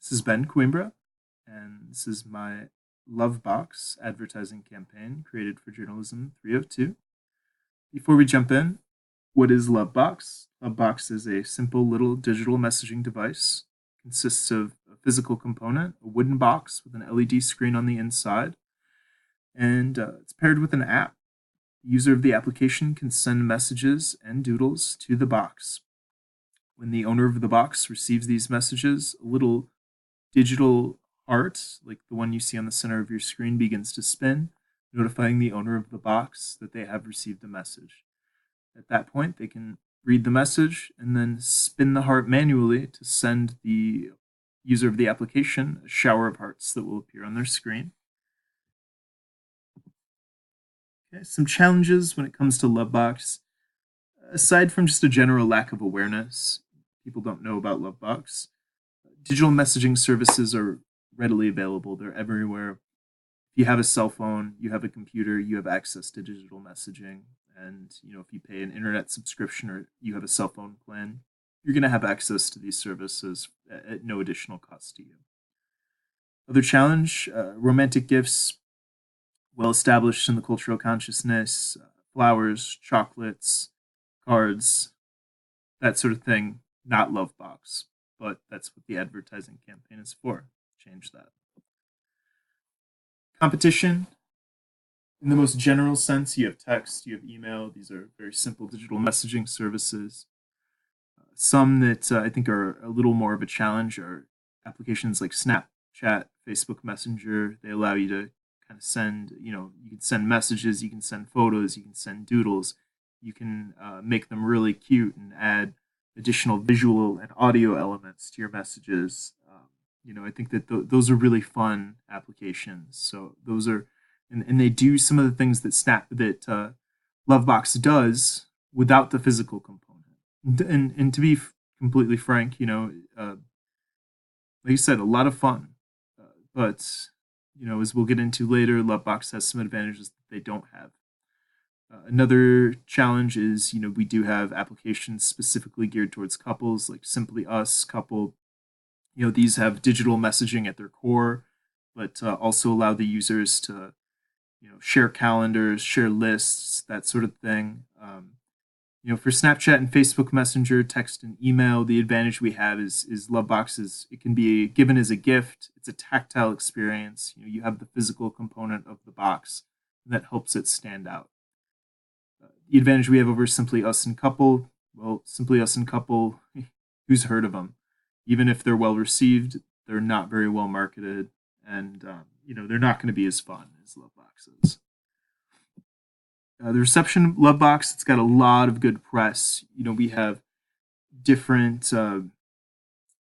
This is Ben Coimbra, and this is my Lovebox advertising campaign created for Journalism 302. Before we jump in, what is Lovebox? Lovebox is a simple little digital messaging device. It consists of a physical component, a wooden box with an LED screen on the inside, and it's paired with an app. The user of the application can send messages and doodles to the box. When the owner of the box receives these messages, a little digital heart, like the one you see on the center of your screen, begins to spin, notifying the owner of the box that they have received a message. At that point, they can read the message and then spin the heart manually to send the user of the application a shower of hearts that will appear on their screen. Okay, some challenges when it comes to Lovebox. Aside from just a general lack of awareness, people don't know about Lovebox. Digital messaging services are readily available. They're everywhere. If you have a cell phone, you have a computer, you have access to digital messaging. And if you pay an internet subscription or you have a cell phone plan, you're going to have access to these services at no additional cost to you. Other challenge, romantic gifts, well established in the cultural consciousness, flowers, chocolates, cards, that sort of thing, not Lovebox. But that's what the advertising campaign is for. Change that. Competition. In the most general sense, you have text, you have email. These are very simple digital messaging services. Some that I think are a little more of a challenge are applications like Snapchat, Facebook Messenger. They allow you to kind of send, you can send messages, you can send photos, you can send doodles. You can make them really cute and add additional visual and audio elements to your messages. I think that those are really fun applications. So those are, and they do some of the things that Lovebox does without the physical component. And to be completely frank, like I said, a lot of fun. But as we'll get into later, Lovebox has some advantages that they don't have. Another challenge is, we do have applications specifically geared towards couples, like Simply Us, Couple. These have digital messaging at their core, but also allow the users to, share calendars, share lists, that sort of thing. For Snapchat and Facebook Messenger, text and email, the advantage we have is Lovebox it can be given as a gift. It's a tactile experience. You have the physical component of the box, and that helps it stand out. The advantage we have over Simply Us and Couple, well, Simply Us and Couple, who's heard of them? Even if they're well received, they're not very well marketed, and they're not going to be as fun as Lovebox is. The reception of Lovebox, it's got a lot of good press. We have different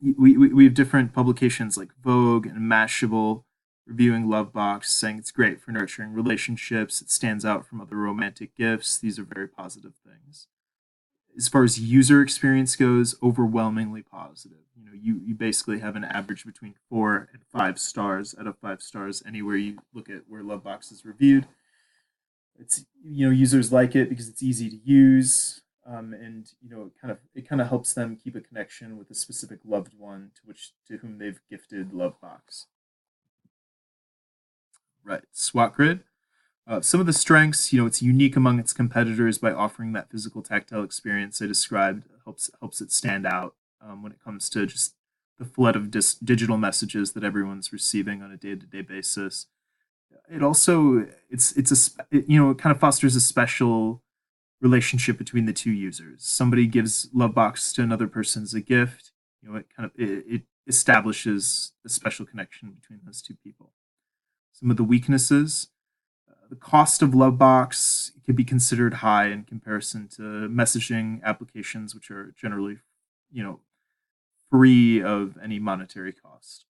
we have different publications like Vogue and Mashable reviewing Lovebox, saying it's great for nurturing relationships. It stands out from other romantic gifts. These are very positive things. As far as user experience goes, overwhelmingly positive. You basically have an average between 4 and 5 stars out of 5 stars anywhere you look at where Lovebox is reviewed. It's users like it because it's easy to use, and it kind of helps them keep a connection with a specific loved one to whom they've gifted Lovebox. Right, SWAT Grid. Some of the strengths, it's unique among its competitors by offering that physical tactile experience I described. Helps it stand out when it comes to just the flood of digital messages that everyone's receiving on a day-to-day basis. It also it kind of fosters a special relationship between the two users. Somebody gives Lovebox to another person as a gift. It establishes a special connection between those two people. Some of the weaknesses. The cost of Lovebox can be considered high in comparison to messaging applications, which are generally, free of any monetary cost.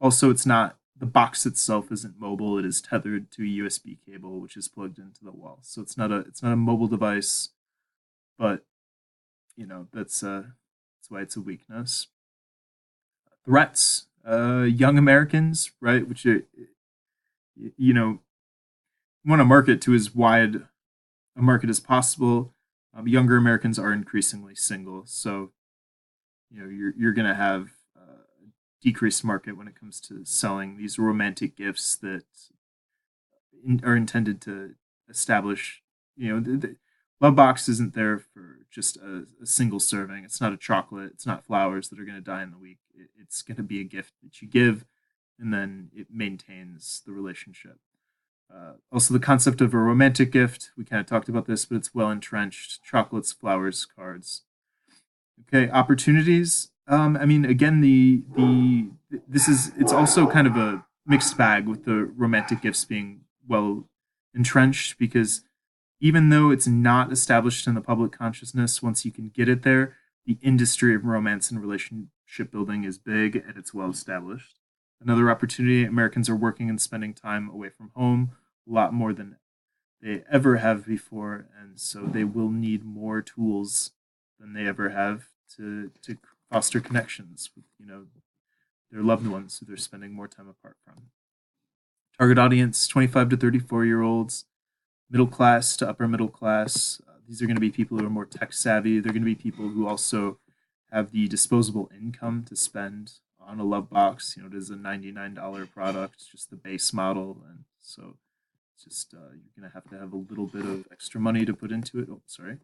Also, the box itself isn't mobile. It is tethered to a USB cable, which is plugged into the wall. So it's not a mobile device, but that's why it's a weakness. Threats, young Americans, right, which are, want to market to as wide a market as possible. Younger Americans are increasingly single, so you're going to have decreased market when it comes to selling these romantic gifts that are intended to establish, the Lovebox isn't there for just a single serving. It's not a chocolate. It's not flowers that are going to die in the week. It's going to be a gift that you give, and then it maintains the relationship. Also, the concept of a romantic gift, we kind of talked about this, but it's well entrenched. Chocolates, flowers, cards. Okay, opportunities. I mean, again, the this is it's also kind of a mixed bag with the romantic gifts being well entrenched because even though it's not established in the public consciousness, once you can get it there, the industry of romance and relationship building is big and it's well established. Another opportunity, Americans are working and spending time away from home a lot more than they ever have before, and so they will need more tools than they ever have to foster connections with their loved ones who they're spending more time apart from. Target audience: 25 to 34 year olds, middle class to upper middle class. These are going to be people who are more tech savvy. They're going to be people who also have the disposable income to spend on a love box. It is a $99 product, it's just the base model, and so it's just you're going to have a little bit of extra money to put into it. Oh, sorry.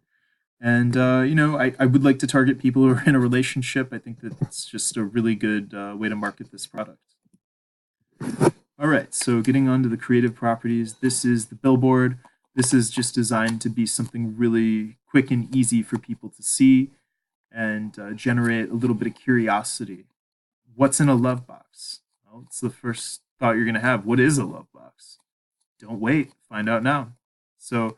And I would like to target people who are in a relationship. I think that it's just a really good way to market this product. All right, so getting on to the creative properties. This is the billboard. This is just designed to be something really quick and easy for people to see and generate a little bit of curiosity. What's in a love box? Well, it's the first thought you're going to have. What is a love box? Don't wait. Find out now. So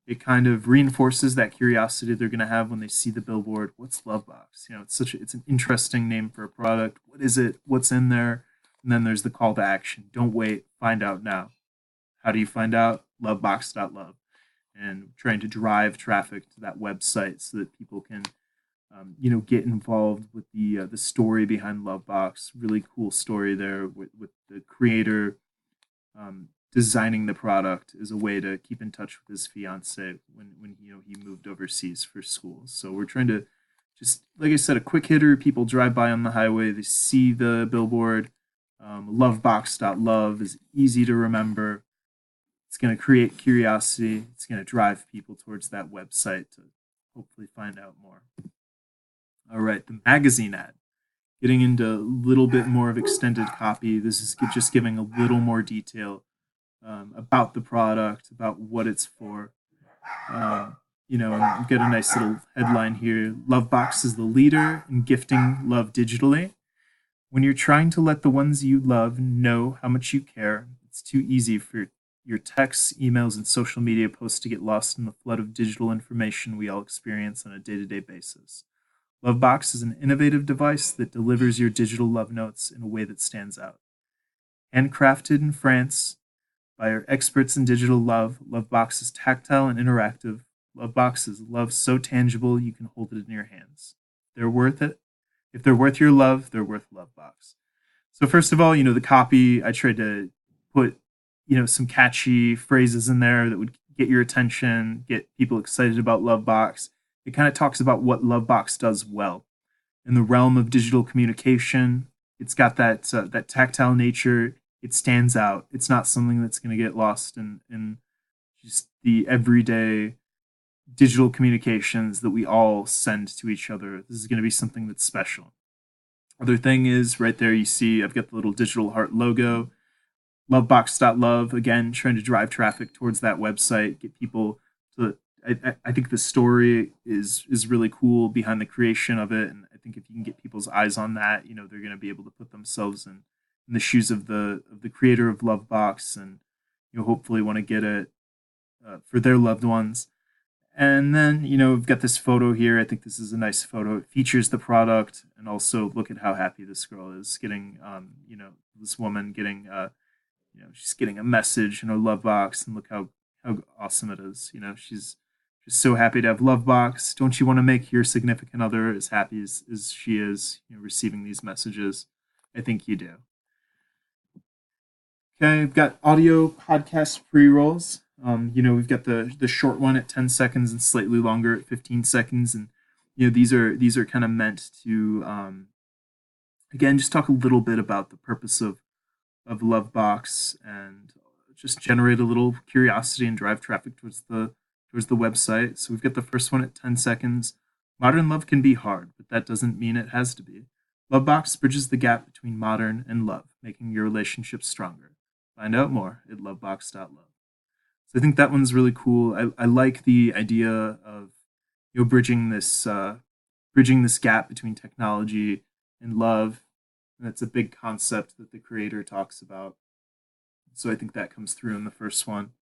it kind of reinforces that curiosity they're going to have when they see the billboard. What's Lovebox? It's an interesting name for a product. What is it? What's in there? And then there's the call to action. Don't wait. Find out now. How do you find out? Lovebox.love. And trying to drive traffic to that website so that people can get involved with the story behind Lovebox. Really cool story there with the creator designing the product as a way to keep in touch with his fiance when he moved overseas for school. So we're trying to just, like I said, a quick hitter. People drive by on the highway, they see the billboard. Lovebox.love is easy to remember. It's going to create curiosity. It's going to drive people towards that website to hopefully find out more. All right, the magazine ad. Getting into a little bit more of extended copy. This is just giving a little more detail about the product, about what it's for. And we've got a nice little headline here. Lovebox is the leader in gifting love digitally. When you're trying to let the ones you love know how much you care, it's too easy for your texts, emails, and social media posts to get lost in the flood of digital information we all experience on a day-to-day basis. Lovebox is an innovative device that delivers your digital love notes in a way that stands out. Handcrafted in France by our experts in digital love, Lovebox is tactile and interactive. Lovebox is love so tangible you can hold it in your hands. They're worth it. If they're worth your love, they're worth Lovebox. So first of all, the copy, I tried to put, some catchy phrases in there that would get your attention, get people excited about Lovebox. It kind of talks about what Lovebox does well. In the realm of digital communication, it's got that tactile nature. It stands out. It's not something that's going to get lost in just the everyday digital communications that we all send to each other. This is going to be something that's special. Other thing is right there you see I've got the little digital heart logo. Lovebox.love, again, trying to drive traffic towards that website, get people to. I think the story is really cool behind the creation of it, and I think if you can get people's eyes on that, they're going to be able to put themselves in the shoes of the creator of Lovebox, and hopefully want to get it for their loved ones. And then we've got this photo here. I think this is a nice photo. It features the product, and also look at how happy this girl is getting. This woman getting. She's getting a message in her Lovebox, and look how awesome it is. She's just so happy to have Lovebox. Don't you want to make your significant other as happy as she is, receiving these messages? I think you do. Okay, I've got audio podcast pre-rolls. We've got the short one at 10 seconds and slightly longer at 15 seconds, and these are kind of meant to Again, just talk a little bit about the purpose of Lovebox and just generate a little curiosity and drive traffic towards the website. So we've got the first one at 10 seconds. Modern love can be hard, but that doesn't mean it has to be. Lovebox bridges the gap between modern and love, making your relationship stronger. Find out more at lovebox.love. So I think that one's really cool. I like the idea of bridging this gap between technology and love. And that's a big concept that the creator talks about. So I think that comes through in the first one.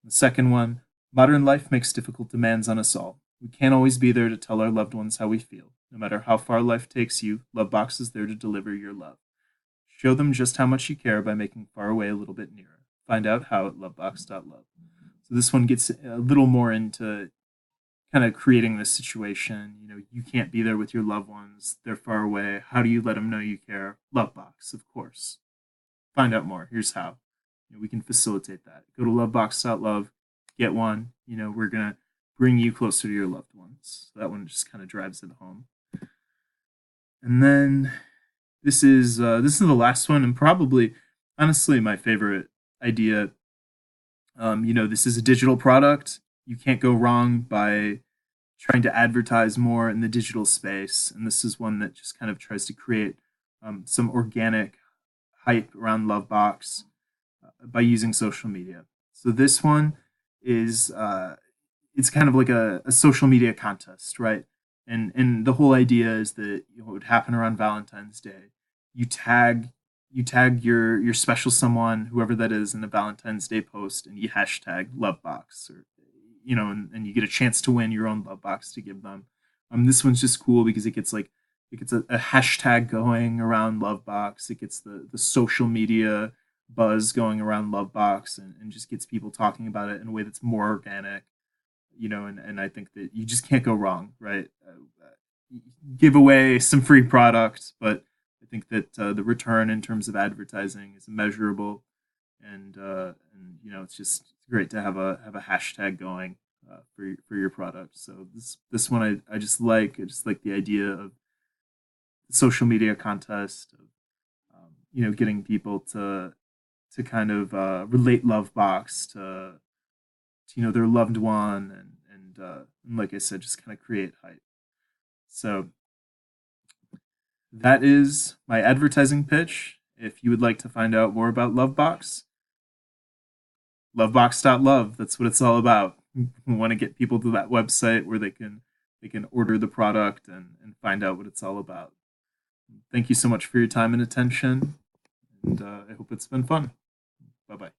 The second one, modern life makes difficult demands on us all. We can't always be there to tell our loved ones how we feel. No matter how far life takes you, Lovebox is there to deliver your love. Show them just how much you care by making far away a little bit nearer. Find out how at lovebox.love. So this one gets a little more into kind of creating this situation. You can't be there with your loved ones. They're far away. How do you let them know you care? Lovebox, of course. Find out more. Here's how. We can facilitate that. Go to lovebox.love, get one. We're going to bring you closer to your loved ones. So that one just kind of drives it home. And then this is the last one, and probably, honestly, my favorite idea. This is a digital product. You can't go wrong by trying to advertise more in the digital space, and this is one that just kind of tries to create some organic hype around Lovebox by using social media. So this one is it's kind of like a social media contest, right? And the whole idea is that it would happen around Valentine's Day. You tag your special someone, whoever that is, in a Valentine's Day post, and you hashtag Lovebox, or and you get a chance to win your own Lovebox to give them. This one's just cool because it gets a hashtag going around Lovebox. It gets the social media buzz going around Lovebox, and just gets people talking about it in a way that's more organic. And I think that you just can't go wrong, right? Give away some free product, but I think that the return in terms of advertising is measurable, and it's just great to have a hashtag going for your product. So this one I just like. I just like the idea of the social media contest of getting people to kind of relate Lovebox to their loved one, and like I said, just kind of create hype. So that is my advertising pitch. If you would like to find out more about Lovebox, lovebox.love. That's what it's all about. We want to get people to that website where they can order the product and find out what it's all about. Thank you so much for your time and attention, and I hope it's been fun. Bye bye.